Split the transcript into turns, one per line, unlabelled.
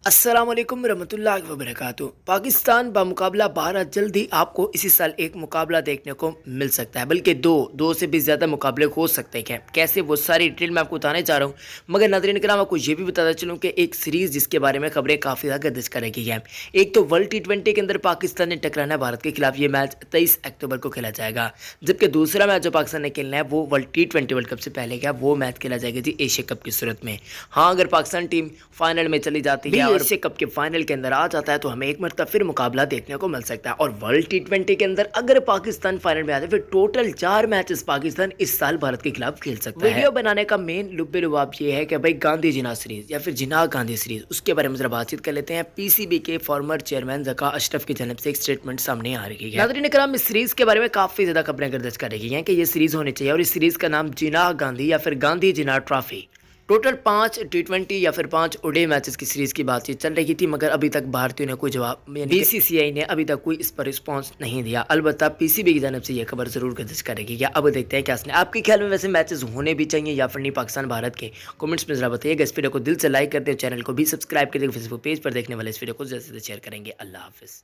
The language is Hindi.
अस्सलाम वालेकुम रहमतुल्लाहि व बरकातुहू। पाकिस्तान बामुकाबला भारत जल्द ही आपको इसी साल एक मुकाबला देखने को मिल सकता है, बल्कि दो से भी ज़्यादा मुकाबले हो सकते हैं। कैसे, वो सारी डिटेल मैं आपको बताने जा रहा हूँ। मगर नाज़रीन कराम, आपको ये भी बताता चलूँ कि एक सीरीज़ जिसके बारे में खबरें काफ़ी ज़्यादा गर्दिश कर रही है। एक तो वर्ल्ड T20 के अंदर पाकिस्तान ने टकराना है भारत के खिलाफ। ये मैच 23 अक्टूबर को खेला जाएगा, जबकि दूसरा मैच जो पाकिस्तान ने खेलना है वो वर्ल्ड T20 वर्ल्ड कप से पहले क्या वो मैच खेला जाएगा जी एशिया कप की सूरत में। हाँ, अगर पाकिस्तान टीम फाइनल में चली जाती है और एशिया कप के फाइनल के अंदर आ जाता है तो हमें एक मरतबा फिर मुकाबला देखने को मिल सकता है। और वर्ल्ड T20 के अंदर अगर पाकिस्तान फाइनल में आता है, फिर टोटल 4 मैचेस पाकिस्तान इस साल भारत के खिलाफ खेल सकता है। वीडियो बनाने का मेन लुब्बे लुबाब ये है कि भाई गांधी जिना सीरीज या फिर जिना गांधी सीरीज, उसके बारे में जरा बातचीत कर लेते हैं। पीसीबी के फॉर्मर चेयरमैन ज़का अशरफ की जानब से एक स्टेटमेंट सामने आ रही है। नाज़रीन कराम, इस सीरीज के बारे में काफी ज्यादा खबरें गर्दिश कर रही हैं कि ये सीरीज होनी चाहिए और इस सीरीज का नाम जिना गांधी या फिर गांधी जिना ट्रॉफी। टोटल 5 T20 या फिर 5 ओडीआई मैचेस की सीरीज़ की बातचीत चल रही थी, मगर अभी तक भारतीयों ने कोई जवाब, बीसीसीआई ने अभी तक कोई इस पर रिस्पांस नहीं दिया। अलबत्ता पीसीबी की जानब से यह खबर ज़रूर गर्दिश करेगी। या अब देखते हैं क्या इसने आपके ख्याल में वैसे मैचेस होने भी चाहिए या फिर नहीं पाकिस्तान भारत के। कमेंट्स में जरा बताइएगा। इस वीडियो को दिल से लाइक करते हैं, चैनल को भी सब्सक्राइब करते हैं। फेसबुक पेज पर देखने वाले इस वीडियो को जल्द से जल्द शेयर करेंगे। अल्लाह हाफिज़।